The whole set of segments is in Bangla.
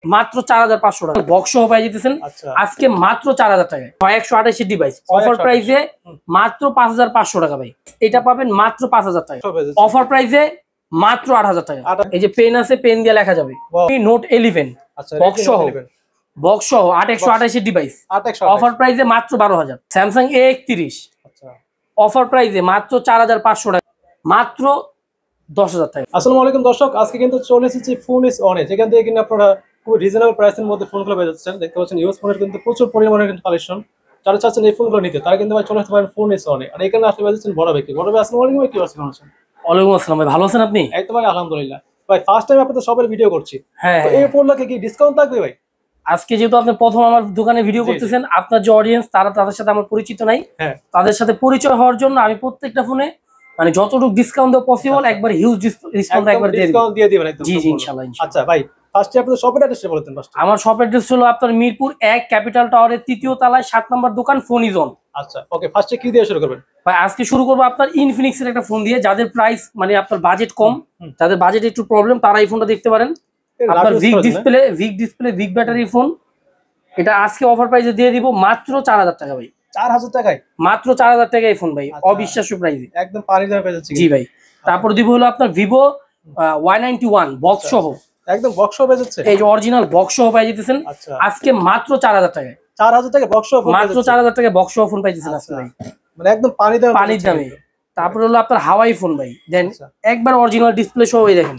মাত্র 4500 টাকা বক্স সহ পাই যেতেছেন আজকে মাত্র 4000 টাকায় 128 ডিভাইস অফার প্রাইসে মাত্র 5500 টাকা ভাই। এটা পাবেন মাত্র 5000 টাকা অফার প্রাইসে মাত্র 8000 টাকা। এই যে পেন আছে, পেন দিয়ে লেখা যাবে নোট 11 বক্স সহ 8128 ডিভাইস অফার প্রাইসে মাত্র 12000। স্যামসাং A31 অফার প্রাইসে মাত্র 4500 টাকা, মাত্র 10000 টাকা। আসসালামু আলাইকুম দর্শক, আজকে কিন্তু চলে এসেছি ফোন ইজ অনে, যেখান থেকে কিন্তু আপনারা খুব রিজনেবল প্রাইসের মধ্যে ফোনগুলো পেয়ে যাচ্ছেন। দেখতে পাচ্ছেন ইউজ ফোনের কিন্তু প্রচুর পরিমাণে কিন্তু কালেকশন। যারা চাচ্ছেন এই ফোনগুলো নিতে তারা কিন্তু ভাই চলে আসতে পারেন ফোন ইজ অনে। আর এখানে আসতে পাচ্ছেন বড় ভাই। বড় ভাই আসসালামু আলাইকুম, কি অবস্থা আছেন? ওয়ালাইকুম আসসালাম ভাই, ভালো আছেন আপনি? এই তো ভাই আলহামদুলিল্লাহ। ভাই ফার্স্ট টাইম আপনাদের সবার ভিডিও করছি। হ্যাঁ, এই ফোনটাকে কি ডিসকাউন্ট থাকবে ভাই? আজকে যেহেতু আপনি প্রথম আমার দোকানে ভিডিও করতেছেন, আপনার যে অডিয়েন্স তাদের সাথে আমার পরিচিত নাই, তাদের সাথে পরিচয় হওয়ার জন্য আমি প্রত্যেকটা ফোনে মানে যতটুকু ডিসকাউন্ট দেওয়া পসিবল একবার হিউজ ডিসকাউন্ট একবার দিয়ে দিবেন একদম। জি জি ইনশাআল্লাহ। আচ্ছা ভাই, ফার্স্টে আপনাদের শপের অ্যাড্রেসটা বলতেন। আমার শপ অ্যাড্রেস হলো আপনার মিরপুর 1 ক্যাপিটাল টাওয়ারের 3য় তলায় 7 নম্বর দোকান ফোন ইজ অন। আচ্ছা ওকে, ফার্স্টে কি দিয়ে শুরু করবেন ভাই? আজকে শুরু করব আপনার ইনফিনিক্স এর একটা ফোন দিয়ে, যাদের প্রাইস মানে আপনার বাজেট কম, যাদের বাজেট একটু প্রবলেম, তারা এই ফোনটা দেখতে পারেন। আপনার ভিগ ডিসপ্লে ভিগ ব্যাটারি ফোন। এটা আজকে অফার প্রাইসে দিয়ে দিব মাত্র 4000 টাকা ভাই। 4000 টাকায়? মাত্র 4000 টাকায় এই ফোন ভাই, অবিশ্বাস্য প্রাইসে একদম পানি দামে পেয়ে যাচ্ছে। জি ভাই। তারপর দিব হলো আপনার ভিভো Y91 বক্স সহ, একদম বক্স সহ পেয়ে যাচ্ছে। এই যে অরিজিনাল বক্স সহ পাই যেতেছেন আজকে মাত্র 4000 টাকায়। 4000 টাকা বক্স সহ? মাত্র 4000 টাকায় বক্স সহ ফোন পাই যেতেছেন আজকে ভাই, মানে একদম পানির দামে। তারপর হলো আপনার হাওয়াই ফোন ভাই, দেন একবার অরিজিনাল ডিসপ্লে সহ এই দেখেন।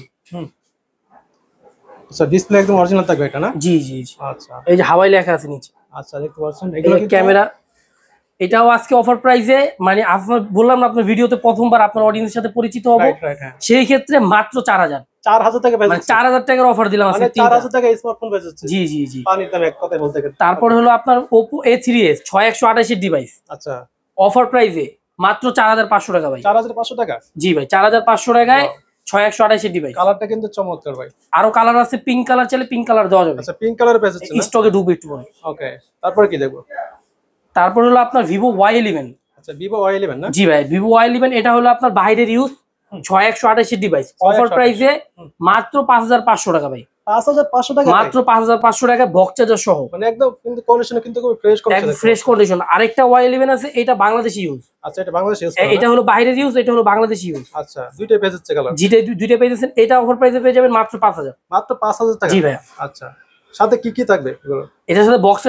আচ্ছা ডিসপ্লে একদম অরিজিনাল থাকবে এটা না? জি জি জি। আচ্ছা এই যে হাওয়াই লেখা আছে নিচে। আচ্ছা দেখতে পাচ্ছেন এগুলো কি ক্যামেরা? এটাও আজকে অফার প্রাইসে, মানে আপনার বললাম না আপনার ভিডিওতে প্রথমবার আপনার অডিয়েন্সের সাথে পরিচিত হবো, সেই ক্ষেত্রে মাত্র 4000 টাকা পেয়ে যাচ্ছে। 4000 টাকার অফার দিলাম আজকে। 4000 টাকা স্মার্টফোন পেয়ে যাচ্ছে। জি জি জি পানির দামে এক কথায় বলতে গেলে। তারপর হলো আপনার Oppo A3s 6128 ডিভাইস। আচ্ছা অফার প্রাইসে মাত্র 4500 টাকা ভাই। 4500 টাকা? জি ভাই 4500 টাকায় 6128 ডিভাইস। কালারটা কিন্তু চমৎকার ভাই। আরো কালার আছে, পিঙ্ক কালার চাইলে পিঙ্ক কালার দেওয়া যাবে। আচ্ছা পিঙ্ক কালার পেয়ে যাচ্ছে না? স্টকে ঢুকবে একটু পরে। ওকে, তারপরে কি দেখবো? তারপর হলো আপনার Vivo Y11। আচ্ছা Vivo Y11 না? জি ভাই Vivo Y11, এটা হলো আপনার বাইরের ইউজ 6128 ডিভাইস। অফার প্রাইসে মাত্র 5500 টাকা ভাই। 5500 টাকা? মাত্র 5500 টাকা বক্স চার্জার সহ, মানে একদম কিন্তু কন্ডিশন কিন্তু খুব ফ্রেশ কন্ডিশন। একদম ফ্রেশ কন্ডিশন। আরেকটা Y11 আছে, এটা বাংলাদেশি ইউজ। আচ্ছা এটা বাংলাদেশি ইউজ, এটা হলো বাইরের ইউজ, এটা হলো বাংলাদেশি ইউজ। আচ্ছা দুইটাই পেয়ে যাচ্ছে কালার? জি দুইটা পেয়ে যাচ্ছেন। এটা অফার প্রাইসে পেয়ে যাবেন মাত্র 5000। মাত্র 5000 টাকা? জি ভাই। আচ্ছা সাথে কি কি থাকবে এগুলো? এটার সাথে বক্স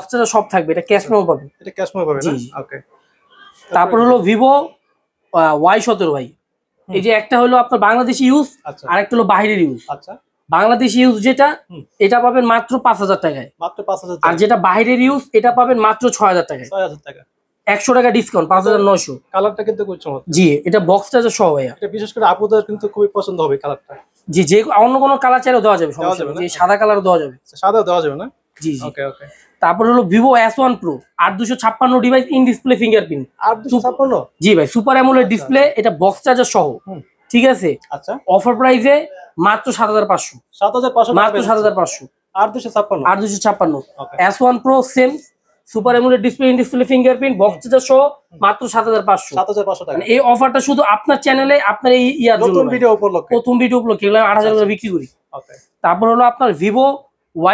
চার্জার সব থাকবে। এটা ক্যাশ মেমো পাবেন। এটা ক্যাশ মেমো পাবেন না? ওকে। তারপর হলো Vivo Y17 ভাই। এই যে একটা হলো আপনার বাংলাদেশি ইউজ, আর একটা হলো বাইরের ইউজ। আচ্ছা বাংলাদেশি ইউজ যেটা, এটা পাবেন মাত্র 5000 টাকায়। মাত্র 5000 টাকা। আর যেটা বাইরের ইউজ, এটা পাবেন মাত্র 6000 টাকায়। 6000 টাকা, 100 টাকা ডিসকাউন্ট, 5900। কালারটা কিন্তু খুব চমৎকার। জি এটা বক্স চার্জার সহ ভাইয়া। এটা বিশেষ করে আপুদের কিন্তু খুবই পছন্দ হবে কালারটা। জি যে অন্য কোনো কালার চাইলেও দেওয়া যাবে, সমস্যা নেই। যে সাদা কালারও দেওয়া যাবে। সাদা দেওয়া যাবে না? জি জি ওকে ওকে। তারপর হলো Vivo S1 Pro 8256 device, in display fingerprint. 8256? জি ভাই সুপার অ্যামোলেড ডিসপ্লে, এটা বক্স চার্জার সহ। ঠিক আছে। আচ্ছা অফার প্রাইসে মাত্র 7500। 7500 মাত্র 7500। 8256? S1 Pro same super AMOLED display, in display fingerprint, box charger সহ মাত্র 7500। 7500 টাকা। এই অফারটা শুধু আপনার চ্যানেলে, আপনার এই ইয়ার জন্য, নতুন ভিডিও উপলক্ষে। প্রথম ভিডিও উপলক্ষে 8000 করে বিক্রি করি। ওকে। তারপর হলো আপনার Vivo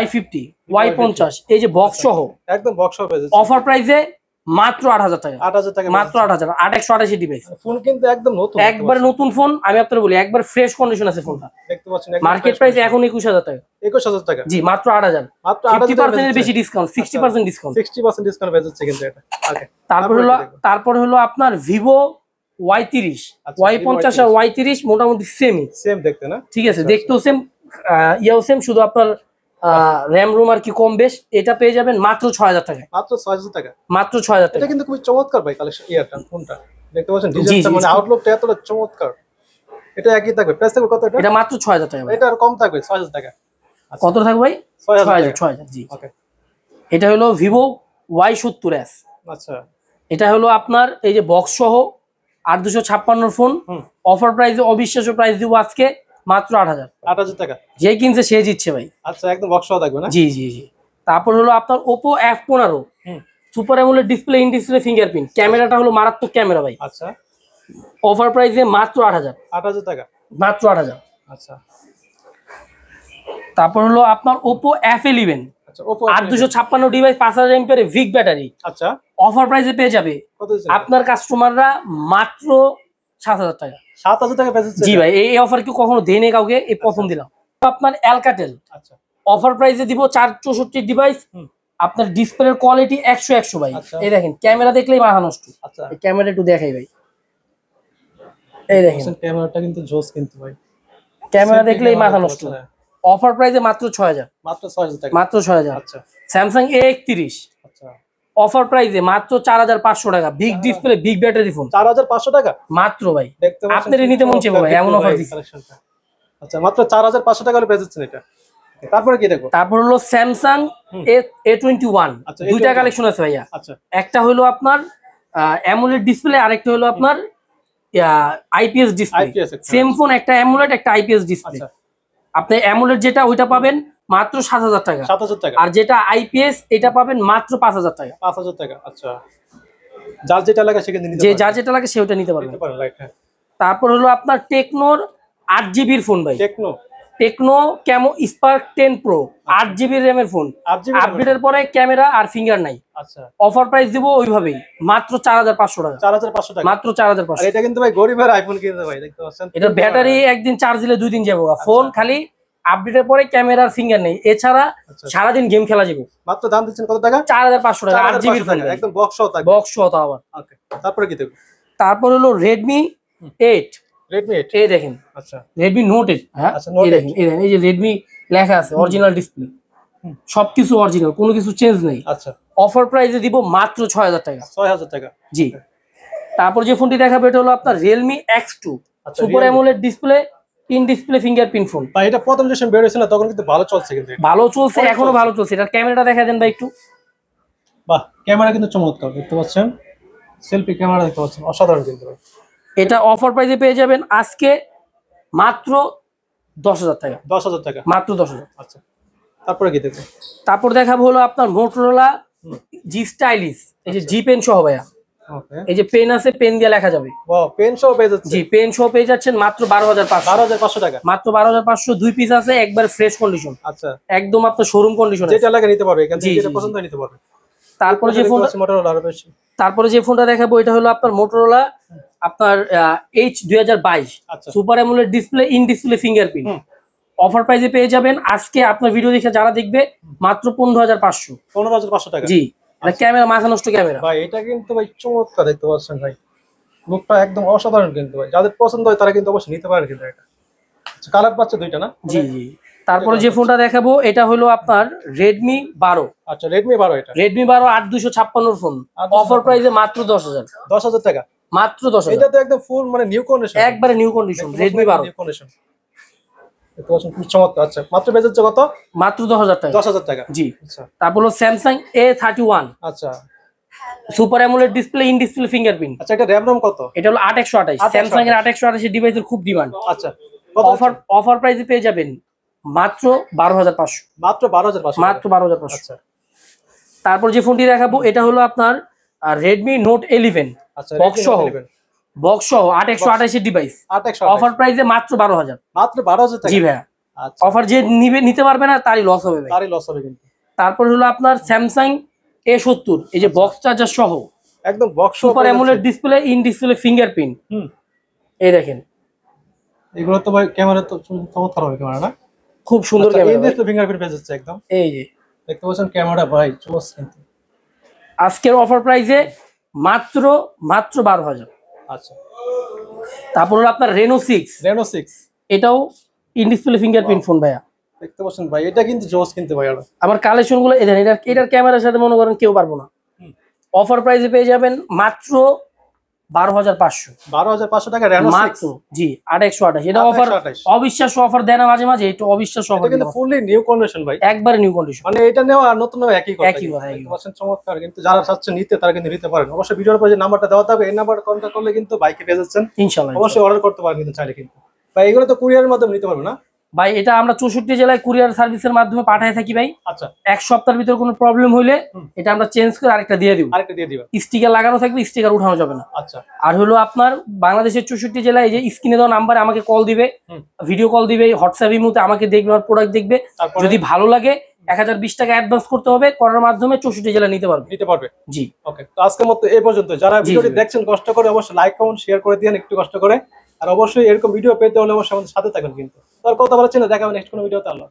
Y50 Y50, এই যে বক্স সহ, একদম বক্স সহ পেয়ে যাচ্ছে। অফার প্রাইসে মাত্র 8000 টাকা। 8000 টাকা মাত্র 8000। 8128 ডিভাইস। ফোন কিন্তু একদম নতুন, একবার নতুন ফোন। আমি আপনাদের বলি একবার ফ্রেশ কন্ডিশন আছে ফোনটা। দেখতে পাচ্ছেন মার্কেট প্রাইস এখন 21000 টাকা। 21000 টাকা? জি মাত্র 8000। মাত্র 50% এর বেশি ডিসকাউন্ট, 60% ডিসকাউন্ট। 60% ডিসকাউন্ট পেয়ে যাচ্ছে কিন্তু এটা। ওকে। তারপর হলো আপনার Vivo Y30 Y50 আর Y30 মোটামুটি সেম দেখতে না? ঠিক আছে, দেখতেও সেম, ইয়াও সেম, শুধু আপনার র‍্যাম রুম আর কি কম বেশ। এটা পেয়ে যাবেন মাত্র 6000 টাকা। মাত্র 6000 টাকা? মাত্র 6000 টাকা। এটা কিন্তু খুবই চমৎকার ভাই কালেকশন। ইয়ারটা ফোনটা দেখতে পাচ্ছেন, ডিজাইনটা মানে আউটলুকটা এতটা চমৎকার। এটা একই থাকবে, প্রাইস থাকবে কত এটা? এটা মাত্র 6000 টাকা। এটা আর কম থাকবে 6000 টাকা। কত থাকবে ভাই? 6000। জি ওকে। এটা হলো Vivo Y70s। আচ্ছা এটা হলো আপনার এই যে বক্স সহ 8256 ফোন। অফার প্রাইসে অবিশ্বাস্য প্রাইস দিব আজকে মাত্র 8000। 8000 টাকা? যে কিনছে সে জিতছে ভাই। আচ্ছা একদম বক্স সহ থাকবে না? জি জি জি। তারপর হলো আপনার Oppo F15 super AMOLED display, in display fingerprint. ক্যামেরাটা হলো মারাত্মক ক্যামেরা ভাই। আচ্ছা অফার প্রাইসে মাত্র 8000। 8000 টাকা? মাত্র 8000। আচ্ছা তারপর হলো আপনার Oppo F11 আচ্ছা Oppo 8256 ডিভাইস 5000 এমপিআর ভিগ ব্যাটারি। আচ্ছা অফার প্রাইসে পেয়ে যাবে কত আপনার কাস্টমাররা মাত্র 7000 টাকা। 7000 টাকা বেচেছে? জি ভাই, এই অফার কি কখনো দেয়নি কাউকে, এই প্রথম দিলাম। আপনার Alcatel আচ্ছা অফার প্রাইসে দিব 464 ডিভাইস, আপনার ডিসপ্লের কোয়ালিটি 100 ভাই। এই দেখেন ক্যামেরা দেখলেই মাথা নষ্ট। আচ্ছা এই ক্যামেরা একটু দেখাই ভাই, এই দেখেন ক্যামেরাটা কিন্তু জোস কিন্তু ভাই, ক্যামেরা দেখলেই মাথা নষ্ট। অফার প্রাইসে মাত্র 6000, মাত্র 6000 টাকা, মাত্র 6000। আচ্ছা স্যামসাং A31 আচ্ছা অফার প্রাইসে মাত্র 4500 টাকা, big display big battery phone 4500 টাকা মাত্র ভাই। দেখতে পাচ্ছেন আপনারই নিতে মন চাইবে ভাই, এমন অফার দিচ্ছি। আচ্ছা মাত্র 4500 টাকা হলে বেচেছেন এটা। তারপরে কি দেখো? তারপর হলো স্যামসাং A21, আচ্ছা, দুইটা A21 কালেকশন আছে ভাইয়া। আচ্ছা একটা হলো আপনার অ্যামোলেড ডিসপ্লে, আরেকটা হলো আপনার IPS display. IPS same phone, একটা অ্যামোলেড একটা আইপিএস ডিসপ্লে। আচ্ছা আপনি অ্যামোলেড যেটা ওইটা পাবেন মাত্র 7000 টাকা, 7000 টাকা, আর যেটা আইপিএস এটা পাবেন মাত্র 5000 টাকা। 5000 টাকা। আচ্ছা যার যেটা লাগে সেখানে নিতে যে পারবেন, যার যেটা লাগে সে ওটা নিতে পারবেন। নিতে পারেন, রাইট। হ্যাঁ তারপর হলো আপনার টেকনোর 8GB ফোন ভাই, Tecno Camon Spark 10 Pro 8GB র্যামের ফোন। 8GB আপডেটের পরে ক্যামেরা আর ফিঙ্গার নাই। আচ্ছা অফার প্রাইস দিব ওইভাবেই মাত্র 4500 টাকা, 4500 টাকা, মাত্র আর 4500। এটা কিন্তু ভাই গরিবের আইফোন কিনতে ভাই, দেখতে পাচ্ছেন এটা ব্যাটারি একদিন চার্জ দিলে 2 দিন যাবো। ফোন খালি আপডেটের পরে ক্যামেরার ফিঙ্গার নেই, এছাড়া সারাদিন গেম খেলা যাবে। মাত্র দাম দিচ্ছেন কত টাকা? 4500 টাকা 8GB ফোন, একদম বক্স সহ থাকবে, বক্স সহ আবার। ওকে তারপরে কি দেখো? তারপর হলো Redmi 8, Redmi 8 এই দেখেন আচ্ছা Redmi Note 8। হ্যাঁ আচ্ছা, Note এই দেখেন, এই দেখেন, এই যে Redmi লেখা আছে, অরিজিনাল ডিসপ্লে, সবকিছু অরিজিনাল, কোনো কিছু চেঞ্জ নেই। আচ্ছা অফার প্রাইসে দিব মাত্র 6000 টাকা। 6000 টাকা জি। তারপর যে ফোনটি দেখাবো এটা হলো আপনার Realme X2 আচ্ছা, super AMOLED display, in display fingerprint phone. ভাই এটা প্রথম যখন বের হয়েছিল তখন কিন্তু ভালো চলছে, কিন্তু এটা ভালো চলছে, এখনো ভালো চলছে। এটার ক্যামেরাটা দেখা দেন ভাই একটু। বাহ ক্যামেরা কিন্তু চমৎকার, দেখতে পাচ্ছেন সেলফি ক্যামেরা দেখতে পাচ্ছেন, অসাধারণ কিন্তু ভাই। এটা অফার প্রাইসে পেয়ে যাবেন আজকে মাত্র 10000 টাকা, 10000 টাকা, মাত্র 10000। আচ্ছা তারপরে কি দেখো? তারপর দেখাবো হলো আপনার Motorola G স্টাইলিশ, এই যে জি পেন সহ ভাইয়া। ওকে এই যে পেন আছে, পেন দিয়ে লেখা যাবে। ওয়াও পেন সহ পেয়ে যাচ্ছে? জি, পেন সহ পেয়ে যাচ্ছেন মাত্র 12500, 12500 টাকা, মাত্র 12500। 2 পিস আছে, একবার ফ্রেশ কন্ডিশন, আচ্ছা একদম আপনার শোরুম কন্ডিশন, যেটা লাগে নিতে পারবে, এখান থেকে জি, যেটা জি, পছন্দ হয় নিতে পারবে। তারপরে যে ফোনটা Motorola আরো বেশি। তারপরে যে ফোনটা দেখাবো এটা হলো আপনার Motorola আপনার H2022 আচ্ছা super AMOLED display, in display fingerprint. Offer প্রাইসে পেয়ে যাবেন আজকে আপনার ভিডিও দেখে যারা দেখবে মাত্র 15500, 15500 টাকা। জি। এটা ক্যামেরা মাথা নষ্ট ক্যামেরা ভাই, এটা কিন্তু ভাই চমৎকার, দেখতে পাচ্ছেন ভাই লুকটা একদম অসাধারণ কিন্তু ভাই, যাদের পছন্দ হয় তারা কিন্তু অবশ্যই নিতে পারে কিন্তু এটা। কালার পাচ্ছে দুইটা না? জি জি। তারপরে যে ফোনটা দেখাবো এটা হলো আপনার Redmi 12। আচ্ছা Redmi 12, এটা Redmi 12 8256 ফোন, অফার প্রাইসে মাত্র 10000, 10000 টাকা, মাত্র 10000। এটা তো একদম ফুল মানে নিউ কন্ডিশন, একবারে new condition Redmi 12 new condition, দেখতে পাচ্ছেন খুব চমৎকার। আচ্ছা মাত্র বেচেছে কত? মাত্র 10000 টাকা, 10000 টাকা, জি। আচ্ছা তারপর হলো Samsung A31 আচ্ছা super AMOLED display, in display fingerprint. আচ্ছা এটা র‍্যাম কত? এটা হলো 8128। স্যামসাং এর 8128 ডিভাইসের খুব ডিমান্ড। আচ্ছা অফার প্রাইসে পেয়ে যাবেন মাত্র 12500, মাত্র 12500, মাত্র 12500। আচ্ছা তারপর যে ফোনটি দেখাবো এটা হলো আপনার Redmi Note 11 আচ্ছা বক্স সহ 8128 ডিভাইস। 8128 অফার প্রাইসে মাত্র 12000, মাত্র 12000 টাকা, জি ভাইয়া। আচ্ছা অফার যে নিতে পারবে না তারই লস হবে ভাই, তারই লস হবে কিন্তু। তারপর হলো আপনার Samsung A70 এই যে বক্স চার্জার সহ, একদম box super AMOLED display, in display fingerprint. এই দেখেন এগুলো তো ভাই ক্যামেরা তো চমৎকার হবে, ক্যামেরা না খুব সুন্দর ক্যামেরা, ইন ডিসপ্লে ফিঙ্গারপ্রিন্ট পেয়ে যাচ্ছে একদম, এই যে দেখতে পাচ্ছেন ক্যামেরা ভাই চমৎকার কিন্তু। আজকের অফার প্রাইসে মাত্র 12000। আচ্ছা তারপর হলো আপনার Reno 6, এটাও ইন ডিসপ্লে ফিঙ্গারপ্রিন্ট ফোন ভাইয়া। দেখতে পাচ্ছেন ভাই এটা কিন্তু জোস কিন্তু ভাই। আমার কালেকশন গুলো এটার ক্যামেরার সাথে মনে করেন কেউ পারবো না। অফার প্রাইসে পেয়ে যাবেন মাত্র 12500, 12500 টাকা Reno 6 মাত্র, জি। 8128 এটা অফার, অবিশ্বাস্য অফার দেয় না মাঝে মাঝে, একটু অবিশ্বাস্য অফার, এটা কিন্তু ফুললি নিউ কন্ডিশন ভাই, একবারে নিউ কন্ডিশন, মানে এটা নেওয়া আর নতুন নেওয়া একই কথা, একই কথা। দেখতে পাচ্ছেন চমৎকার কিন্তু। যারা চাচ্ছেন নিতে তারা কিন্তু নিতে পারেন, অবশ্যই ভিডিওর পরে যে নাম্বারটা দেওয়া থাকবে এই নাম্বারে কন্টাক্ট করলে কিন্তু বাইকে পেয়ে যাচ্ছেন ইনশাআল্লাহ। অবশ্যই অর্ডার করতে পারেন কিন্তু চাইলে কিন্তু। ভাই এগুলো তো কুরিয়ারের মাধ্যমে নিতে পারবে না? ভাই এটা আমরা 64 জেলায় কুরিয়ার সার্ভিসের মাধ্যমে পাঠায় থাকি ভাই। আচ্ছা, এক সপ্তাহের ভিতরে কোনো প্রবলেম হইলে এটা আমরা চেঞ্জ করে আরেকটা দিয়ে দিব। আরেকটা দিয়ে দিবেন। স্টিকার লাগানো থাকবে, স্টিকার উঠানো যাবে না। আচ্ছা, আর হলো আপনার বাংলাদেশের 64 জেলায় এই যে স্ক্রিনে দেওয়া নাম্বারে আমাকে কল দিবে, ভিডিও কল দিবে, হোয়াটসঅ্যাপ ইমোতে আমাকে দেখবে আর প্রোডাক্ট দেখবে। তারপরে যদি ভালো লাগে 1020 টাকা অ্যাডভান্স করতে হবে, করার মাধ্যমে 64 জেলা নিতে পারবে। জি ওকে, তো আজকের মতো এই পর্যন্ত। যারা জি, ভিডিওটি জি। দেখছেন কষ্ট করে অবশ্যই লাইক কমেন্ট শেয়ার করে দিন একটু কষ্ট করে। আর অবশ্যই এরকম ভিডিও পেতে হলে অবশ্যই আমাদের সাথে থাকুন কিন্তু। তো আর কথা বলার ছিল, দেখা হবে নেক্সট কোনো ভিডিওতে। আল্লাহ।